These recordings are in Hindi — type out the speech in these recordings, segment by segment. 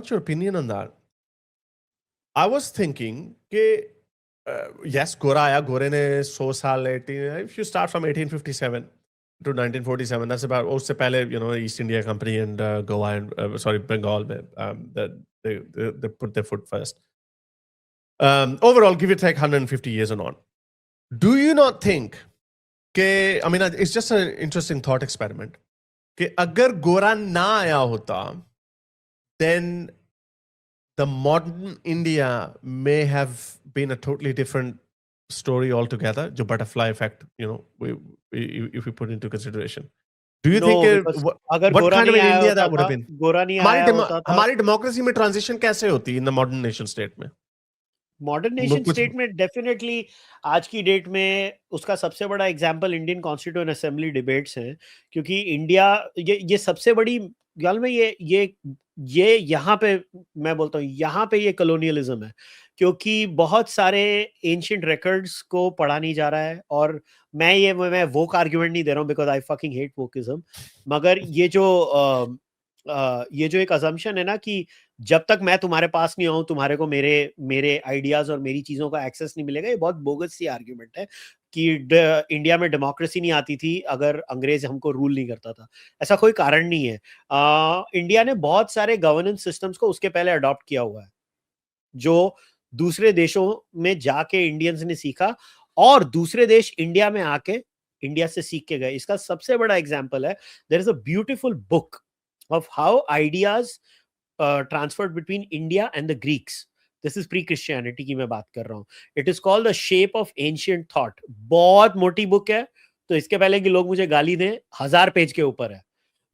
want your opinion on that. I was thinking कि yes, गोरा आया, गोरे ने 100 साल 18, if you start from 1857 to 1947, that's about, उससे पहले, you know, East India Company and Goa and sorry, Bengal में they put their foot first. Overall, give it take 150 years and on. Do you not think कि, I mean, it's just an interesting thought experiment, कि अगर गोरा ना आया होता, then the modern India may have been a totally different story altogether. The butterfly effect, you know, if we put into consideration. Do you think because अगर what गोरा kind of नहीं an आया India होता that would have था, been? गोरा नहीं आया होता था, हमारी democracy में transition कैसे होती in the modern nation state में? मॉडर्न नेशन स्टेट में डेफिनेटली आज की डेट में उसका सबसे बड़ा example Indian constituent assembly debates हैं, क्योंकि इंडिया ये सबसे बड़ी गल में ये यहाँ पे मैं बोलता हूँ यहाँ पे ये कॉलोनियलिज्म है, क्योंकि बहुत सारे एंशिएंट रिकॉर्ड्स को पढ़ा नहीं जा रहा है। और मैं वोक आर्ग्यूमेंट नहीं दे रहा हूँ because I fucking hate wokeism, मगर ये जो एक अजम्पशन है ना कि जब तक मैं तुम्हारे पास नहीं आऊं तुम्हारे को मेरे आइडियाज और मेरी चीजों का एक्सेस नहीं मिलेगा, ये बहुत बोगस सी आर्ग्यूमेंट है कि इंडिया में डेमोक्रेसी नहीं आती थी अगर अंग्रेज हमको रूल नहीं करता था। ऐसा कोई कारण नहीं है। इंडिया ने बहुत सारे गवर्नेंस सिस्टम्स को उसके पहले अडॉप्ट किया हुआ है, जो दूसरे देशों में जाके इंडियंस ने सीखा और दूसरे देश इंडिया में आके इंडिया से सीख के गए। इसका सबसे बड़ा एग्जाम्पल है, there is a beautiful book of how ideas transferred between India and the Greeks. This is pre Christianity की मैं बात कर रहा हूं। It is called the shape of ancient thought. बहुत मोटी बुक है, तो इसके पहले कि लोग मुझे गाली दें, 1000 पेज के ऊपर है,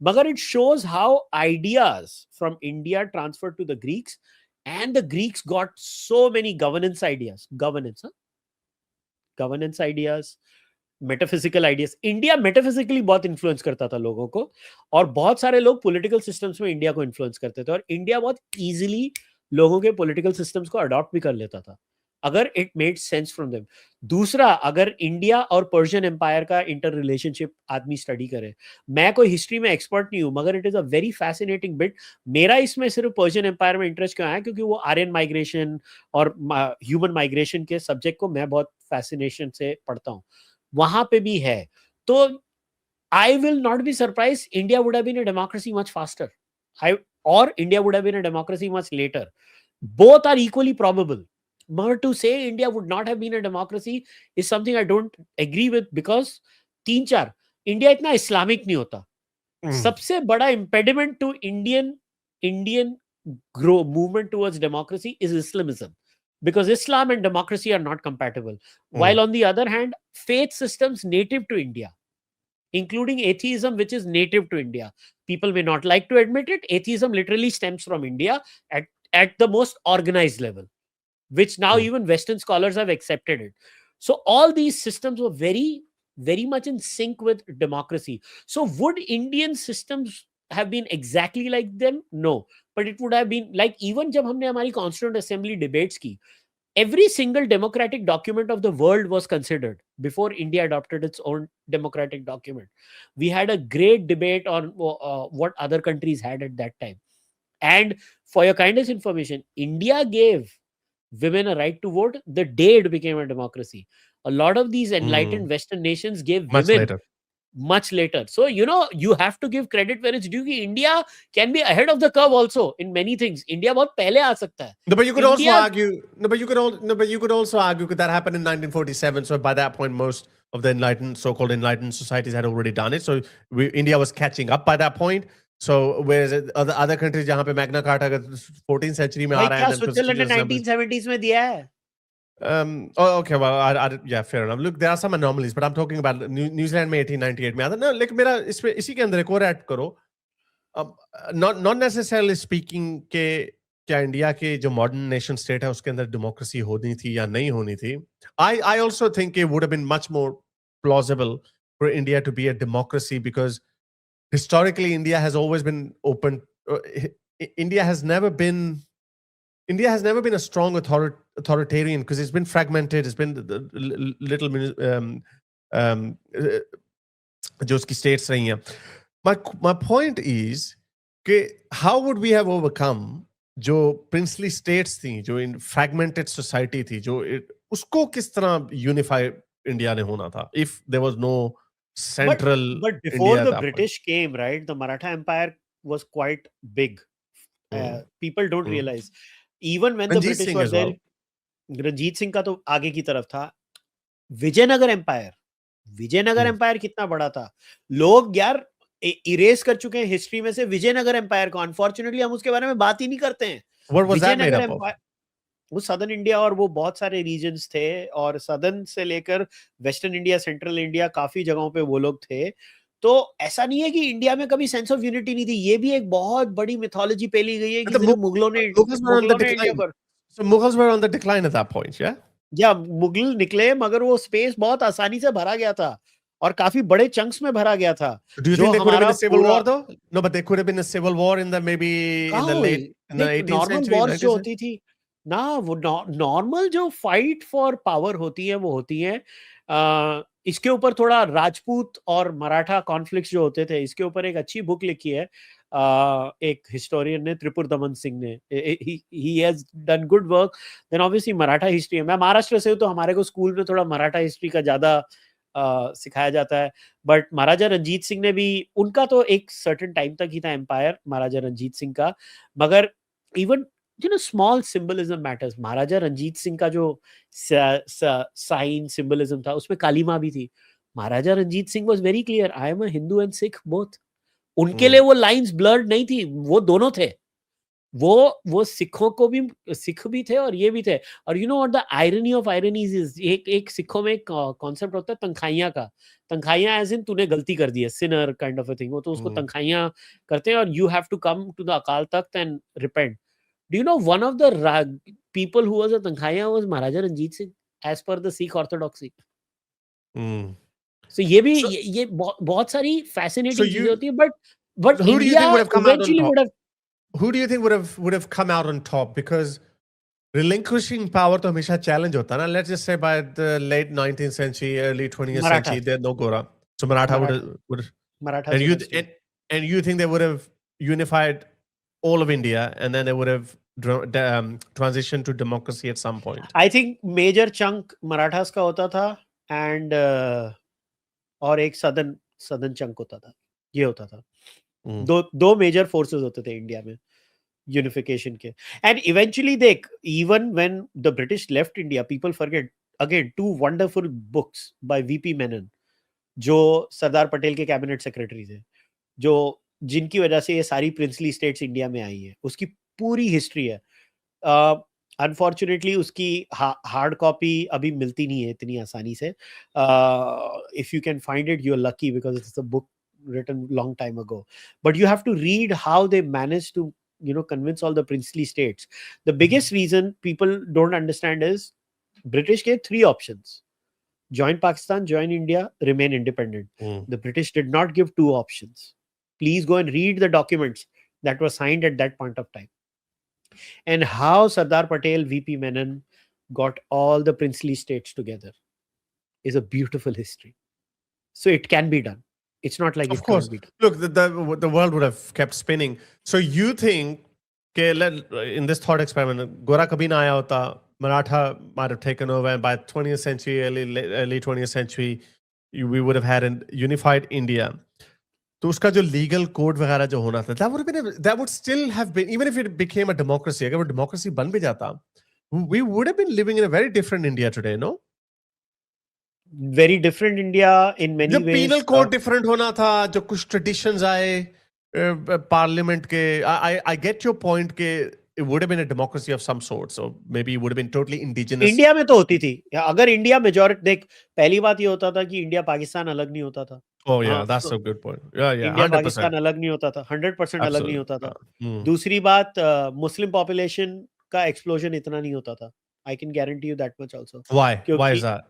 मगर it shows how ideas from India transfer to the Greeks and the Greeks got so many governance ideas, metaphysical ideas. India metaphysically बहुत इन्फ्लुएंस करता था लोगों को, और बहुत सारे लोग पॉलिटिकल सिस्टम्स में इंडिया को इन्फ्लुएंस करते थे, और इंडिया बहुत इजीली लोगों के पॉलिटिकल सिस्टम्स को अडॉप्ट भी कर लेता था अगर it made sense from them. दूसरा, अगर इंडिया और पर्शियन एम्पायर का इंटर रिलेशनशिप आदमी स्टडी करे, मैं कोई हिस्ट्री में एक्सपर्ट नहीं हूं, मगर it is a very fascinating bit. मेरा इसमें सिर्फ पर्शियन एम्पायर में इंटरेस्ट क्यों आया, क्योंकि वो आर्यन माइग्रेशन और ह्यूमन माइग्रेशन के सब्जेक्ट को मैं बहुत फैसिनेशन से पढ़ता हूं, वहां पे भी है। तो I will not be surprise India would have been a democracy much faster, और India would have been a democracy much later. Both are equally probable, but to say India would not have been a democracy is something I don't agree with, because 3-4 India इतना इस्लामिक नहीं होता। सबसे बड़ा impediment to Indian grow movement towards democracy is Islamism, because Islam and democracy are not compatible. While on the other hand, faith systems native to India, including atheism, which is native to India, people may not like to admit it, atheism literally stems from India at the most organized level, which now even Western scholars have accepted it. So all these systems were very, very much in sync with democracy. So would Indian systems have been exactly like them? No, but it would have been like, even जब हमने हमारी Constituent Assembly debates की, every single democratic document of the world was considered before India adopted its own democratic document. We had a great debate on what other countries had at that time. And for your kindest information, India gave women a right to vote the day it became a democracy. A lot of these enlightened Western nations gave women much later. So, you have to give credit where it's due. India can be ahead of the curve also in many things. India बहुत पहले आ सकता है. No, but you could also argue. No, but you could also argue that happened in 1947. So by that point, most of the so-called enlightened societies had already done it. So India was catching up by that point. So whereas other countries जहाँ पे Magna Carta 14th century में आ रहा है, क्या स्विट्जरलैंड ने 1970s में दिया है? Okay, well, yeah, fair enough. Look, there are some anomalies, but I'm talking about New Zealand में 1898 में आता ना. लेकिन मेरा इसी के अंदर एक और ऐड करो. Not necessarily speaking के क्या इंडिया के जो modern nation state है उसके अंदर democracy होनी थी या नहीं होनी थी. I also think it would have been much more plausible for India to be a democracy, because historically India has always been open. India has never been a strong authoritarian, because it's been fragmented. It's been little जो उसकी states रही हैं. My point is, how would we have overcome जो प्रिंसली स्टेट्स थी, जो इन फ्रैगमेंटेड सोसाइटी थी, उसको किस तरह यूनिफाई इंडिया ने होना था if there was no central But before India the at that point? British came, right, the Maratha Empire was quite big. People don't realize. Even when the Ranjit British Singh were as there, well. Ranjit Singh का तो आगे की तरफ था. विजयनगर एम्पायर कितना बड़ा था. लोग यार इरेज कर चुके हैं हिस्ट्री में से विजयनगर एम्पायर को. अनफॉर्चुनेटली हम उसके बारे में बात ही नहीं करते हैं. What was that made Vijayanagar up of? Empire वो सदर्न इंडिया और वो बहुत सारे रीजन्स थे, और सदर्न से लेकर वेस्टर्न इंडिया, सेंट्रल इंडिया, काफी जगहों पे वो लोग थे. तो ऐसा नहीं है कि इंडिया में कभी सेंस ऑफ यूनिटी नहीं थी. ये भी एक बहुत बड़ी मिथोलॉजी पेली गई है कि And the सिर्फ मुगलों ने Mughals were on the India decline. को. So Mughals were on the decline at that point, yeah? या मुगल निकले, मगर वो स्पेस बहुत आसानी से भरा गया था और काफी बड़े चंक्स में भरा गया था. Do you जो think there could have been हमारा a civil पूरा war though? No, but there could have been a civil war in the maybe in कहाँ the हुई? late in the देख 18th नॉर्मल century, वॉर्स जो 19th होती थी ना, वो नॉर्मल जो फाइट फॉर पावर होती है वो होती है. इसके ऊपर थोड़ा राजपूत और मराठा कॉन्फ्लिक्ट्स जो होते थे, इसके ऊपर एक अच्छी बुक लिखी है एक हिस्टोरियन ने, त्रिपुर दमन सिंह ने. He has done good work. Then obviously Maratha history है. मैं महाराष्ट्र से हूँ, तो हमारे को स्कूल में थोड़ा मराठा हिस्ट्री का ज्यादा सिखाया जाता है. बट महाराजा रंजीत सिंह ने भी, उनका तो एक सर्टेन टाइम तक ही था एम्पायर, महाराजा रंजीत सिंह का. मगर इवन स्मॉल सिंबलिज्म मैटर्स. महाराजा रंजीत सिंह का जो साइन सिंबलिज्म था, उसमें काली माँ भी थी. Maharaja Ranjit Singh was very clear, I am a Hindu and Sikh both. उनके लिए वो लाइंस ब्लर्ड नहीं थी, वो दोनों थे. वो सिखों को भी सिख भी थे और ये भी थे. और you know what the irony of ironies is, एक सिखों में एक कॉन्सेप्ट होता है तनखाइयां का. तनखाइयां एज इन तूने गलती कर दी है, sinner kind of a thing. वो तो उसको तनखाइयां करते हैं, और you have to come to the Akal Takht and repent. Do you know one of the people who was a tankhaiya was Maharaja Ranjit Singh as per the Sikh orthodoxy. So ये भी So, ये बहुत सारी so फैसिनेटिंग चीजें you होती है. But who do you India think would have come out on eventually top? Would have. Who do you think would have come out on top? Because relinquishing power तो हमेशा challenge होता है ना. Let's just say by the late 19th century, early 20th Maratha century, there no Gora. So Maratha would Maratha and you dynasty. and you think they would have unified all of India and then they would have transitioned to democracy at some point. I think major chunk Marathas का होता था, एंड और एक सदर्न चंक होता था. ये होता था. दो मेजर फोर्सेस होते थे इंडिया में यूनिफिकेशन के. एंड इवेंचुअली देख, even when the British left India, people forget again two wonderful books by VP Menon, जो सरदार पटेल के कैबिनेट सेक्रेटरी थे, जो जिनकी वजह से ये सारी प्रिंसली स्टेट्स इंडिया में आई है. उसकी पूरी हिस्ट्री है. अनफॉर्चुनेटली उसकी हार्ड कॉपी अभी मिलती नहीं है इतनी आसानी से. If you can find it, you are lucky, because it's a book written long time ago. But you have to read how they managed to convince all the princely states. The biggest reason people don't understand is British gave 3 options: join Pakistan, join India, remain independent. The British did not give 2 options. Please go and read the documents that were signed at that point of time, and how Sardar Patel, VP Menon got all the princely states together is a beautiful history. So it can be done. It's not like Of it course. can't be done. Look, the world would have kept spinning. So you think in this thought experiment, Gora kabhi na aaya hota, Maratha might have taken over, and by 20th century, early 20th century, we would have had a unified India. तो उसका जो legal code वगैरह जो होना था, that would still have been, even if it became a democracy, अगर वो democracy बन भी जाता, we would have been living in a very different India today, no? Very different India in many जब ways. penal code different होना था, जो कुछ traditions आए parliament के, I get your point के it would have been a democracy of some sort, so maybe it would have been totally indigenous. India में तो होती थी. अगर इंडिया मेजॉरिटी, देख पहली बात ये होता था कि इंडिया पाकिस्तान अलग नहीं होता था. Oh yeah, that's a good point. Yeah, India 100%. Pakistan अलग नहीं होता था, 100% अलग नहीं होता था. Hmm. दूसरी बात, मुस्लिम पॉपुलेशन का एक्सप्लोजन इतना नहीं होता था. I can guarantee you that much also. Why? Why is that?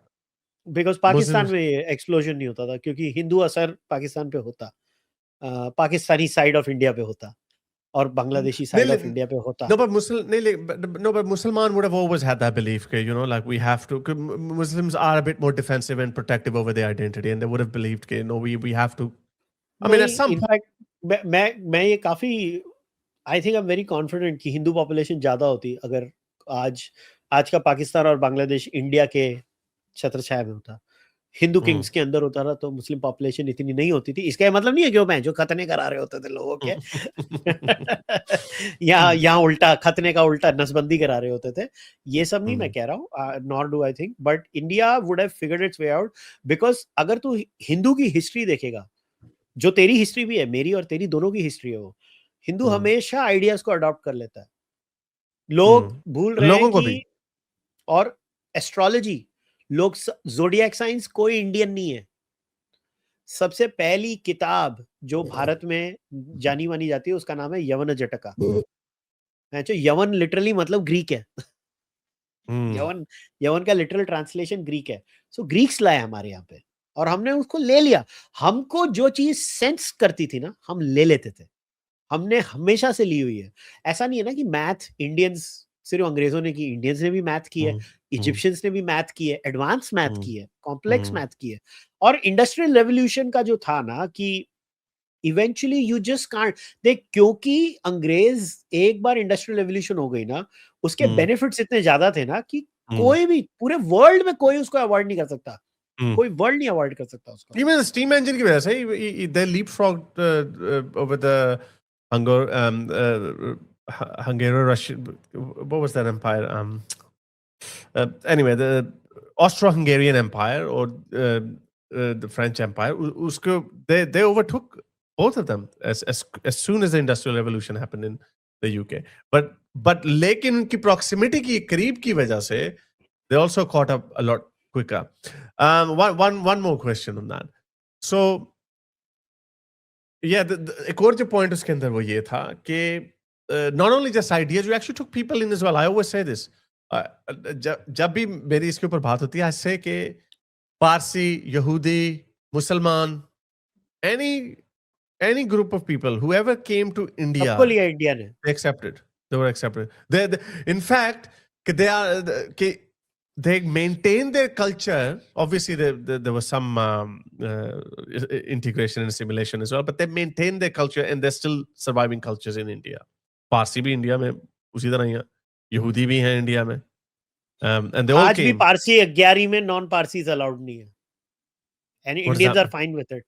Because Pakistan Muslims- में एक्सप्लोजन नहीं होता था, क्योंकि हिंदू असर पाकिस्तान पे होता, पाकिस्तानी साइड ऑफ इंडिया पे होता, और बांग्लादेशी साइड ऑफ इंडिया पे होता. No, but Musliman would have always had that belief, like we have to. Muslims are a bit more defensive and protective over their identity, and they would have believed, we have to. I mean, at some in fact, मैं ये काफी I think I am very confident कि हिंदू पॉपुलेशन ज्यादा होती अगर आज आज का पाकिस्तान और बांग्लादेश इंडिया के छत्रछाया में होता, हिंदू किंग्स के अंदर होता ना, तो मुस्लिम पॉपुलेशन इतनी नहीं होती थी। इसका ये मतलब नहीं है कि वो जो खतने करा रहे होते थे लोगों के यहाँ उल्टा खतने का उल्टा नसबंदी करा रहे होते थे, ये सब नहीं मैं कह रहा हूँ, nor do I think, but India would have figured it's way out. Because अगर तू हिंदू की हिस्ट्री देखेगा, जो तेरी हिस्ट्री भी है, मेरी और तेरी दोनों की हिस्ट्री है, वो हिंदू हमेशा आइडियाज को अडॉप्ट कर लेता है। लोग भूल रहे हैं लोगों को कि, भी और एस्ट्रोलॉजी, लोग ज़ोडिएक साइंस कोई इंडियन नहीं है। सबसे पहली किताब जो भारत में जानी मानी जाती है उसका नाम है यवन जटका। यवन लिटरली मतलब ग्रीक है। यवन का लिटरल ट्रांसलेशन ग्रीक है। सो ग्रीक्स लाए हमारे यहाँ पे और हमने उसको ले लिया। हमको जो चीज सेंस करती थी ना, हम ले लेते थे। हमने हमेशा से ली हुई है। ऐसा नहीं है ना कि मैथ इंडियंस सिर्फ अंग्रेजों ने की, इंडियंस ने भी मैथ की है, इजिप्शियंस ने भी मैथ की है, एडवांस मैथ की है, कॉम्प्लेक्स मैथ की है। और इंडस्ट्रियल रेवोल्यूशन का जो था ना कि इवेंचुअली यू जस्ट कांट देख, क्योंकि अंग्रेज एक बार इंडस्ट्रियल रेवोल्यूशन हो गई ना, उसके बेनिफिट्स इतने ज्यादा थे ना कि कोई भी पूरे वर्ल्ड में कोई उसको अवॉइड नहीं कर सकता। कोई वर्ल्ड नहीं अवॉइड कर सकता उसको। Even the steam engine की वजह से they leapfrogged over the Hungarian-Russian, what was that empire? Anyway, the Austro-Hungarian Empire or the French Empire. उसको they overtook both of them as soon as the Industrial Revolution happened in the UK. But लेकिन उनकी proximity की करीब की वजह से they also caught up a lot quicker. One more question on that. So yeah, एक और जो point उसके अंदर वो ये था कि not only just ideas, you actually took people in as well. I always say this. जब भी मेरी इसके ऊपर बात होती है, I say कि पारसी, यहूदी, मुसलमान, any group of people, whoever came to India, सबको लिया इंडिया ने, they accepted. They were accepted. In fact, they maintained their culture. Obviously, there was some integration and assimilation as well, but they maintained their culture and they're still surviving cultures in India. Parsi भी इंडिया में उसी तरह ही है, यहूदी भी हैं इंडिया में, and they all आज भी came. पारसी 11 में नॉन पारसीज अलाउड नहीं है, and Indians are fine with it.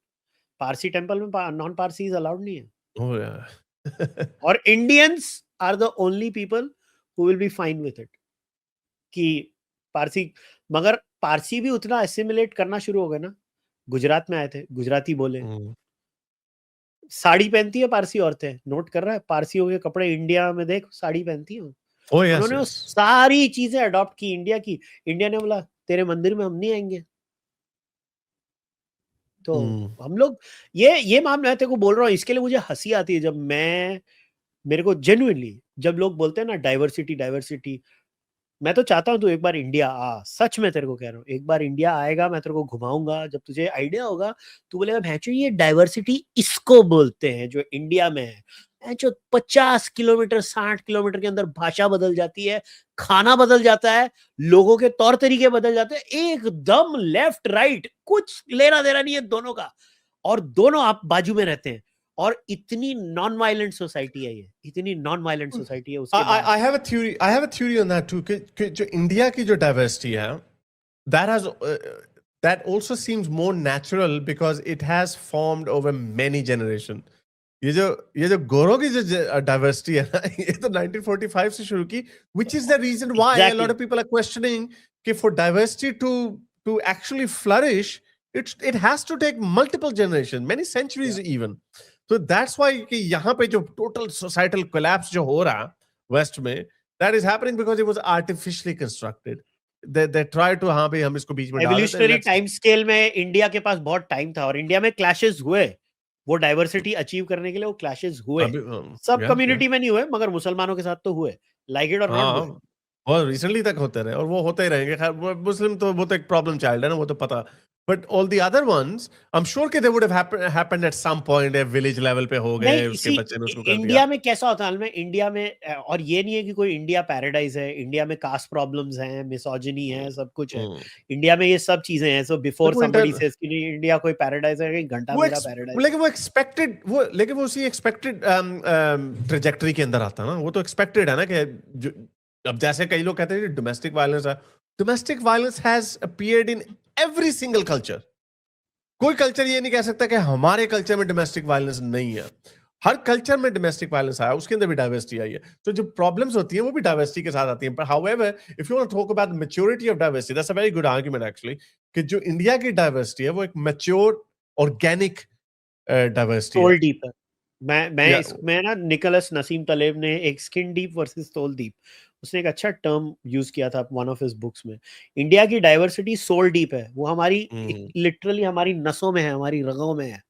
Parsi temple में नॉन पारसीज अलाउड नहीं है। Oh yeah. और Indians are the only people who will be fine with it कि पारसी, मगर पारसी भी उतना एसिमिलेट करना शुरू हो गए ना। गुजरात में आए थे, गुजराती बोले, साड़ी पहनती है पारसी औरतें, नोट कर रहा है, पारसियों के कपड़े इंडिया में देख, साड़ी पहनती है। Oh yes, उन्होंने वो सारी चीजें अडॉप्ट की इंडिया की। इंडिया ने बोला तेरे मंदिर में हम नहीं आएंगे। तो हम लोग ये मामला है, तेरे को बोल रहा हूँ, इसके लिए मुझे हंसी आती है जब मेरे को जेन्युइनली जब लोग बोलते हैं ना डाइवर्सिटी, मैं तो चाहता हूं तू एक बार इंडिया आ, सच में तेरे को कह रहा हूँ, एक बार इंडिया आएगा, मैं तेरे को घुमाऊंगा, जब तुझे आइडिया होगा तू बोलेगा भैंचो ये डाइवर्सिटी इसको बोलते हैं जो इंडिया में है। जो 50 किलोमीटर 60 किलोमीटर के अंदर भाषा बदल जाती है, खाना बदल जाता है, लोगों के तौर तरीके बदल जाते हैं, एकदम लेफ्ट राइट कुछ लेना देना नहीं है दोनों का, और दोनों आप बाजू में रहते हैं। और इतनी नॉन वायलेंट सोसाइटी है ये, इतनी नॉन वायलेंट सोसाइटी है। उसके I have a theory on that too. कि जो इंडिया की जो डाइवर्सिटी है, that also seems more natural because it has formed over many generations. ये जो गोरों की जो डाइवर्सिटी है ना, ये तो 1945 से शुरू की, which is the reason why a lot of people are questioning कि for diversity to actually flourish, it has to take multiple generations, many centuries even. So that's why कि यहाँ पे जो total societal collapse जो हो रहा वेस्ट में, that is happening because it was artificially constructed. They try to हाँ भाई हम इसको बीच में डाल देते हैं। एवोल्यूशनरी टाइम स्केल में इंडिया के पास बहुत टाइम था और इंडिया में क्लैशेस हुए, वो डाइवर्सिटी अचीव करने के लिए वो क्लैशेस हुए। सब कम्युनिटी में नहीं हुए, मगर मुसलमानों के साथ तो हुए, लाइक इट और नॉट हुए, और रिसेंटली तक होते रहे और वो होते ही रहेंगे। खैर मुस्लिम तो वो तो एक प्रॉब्लम चाइल्ड है ना, वो तो पता But all the other ones, I'm sure कि they would have happened at some point, village level पे हो गए, नहीं, उसके सी बच्चे ने उसको कर दिया. इंडिया में कैसा होता है, इंडिया में और ये नहीं है कि कोई इंडिया पैराडाइज है, इंडिया में कास्ट प्रॉब्लम्स हैं, मिसोजिनी है, सब कुछ है. इंडिया में ये सब चीजें हैं. सो बिफोर समबडी सेज कि नहीं इंडिया कोई पैराडाइज है, कहीं घंटा मेरा पैराडाइज. लेकिन वो उसी एक्सपेक्टेड ट्रेजेक्टरी के अंदर आता है ना. वो तो एक्सपेक्टेड है ना कि अब जैसे कई लोग कहते हैं डोमेस्टिक वायलेंस है. Domestic violence has appeared in every single culture. कोई कल्चर ये नहीं कह सकता कि हमारे कल्चर में डोमेस्टिक वायलेंस नहीं है. हर कल्चर में डोमेस्टिक वायलेंस आया, उसके अंदर भी डाइवर्सिटी आई है. तो जो प्रॉब्लम्स होती हैं वो भी डाइवर्सिटी के साथ आती हैं. पर however if you want to talk about maturity of diversity, that's a very good argument actually, कि जो इंडिया की डाइवर्सिटी है वो एक मैच्योर ऑर्गेनिक डाइवर्सिटी है. सोल डीप है. मैं ना निकोलस नसीम तलेब ने एक skin deep versus soul deep, उसने एक अच्छा टर्म यूज किया था वन ऑफ हिज बुक्स में. इंडिया की डाइवर्सिटी सोल डीप है. वो हमारी लिटरली हमारी नसों में है, हमारी रगों में है.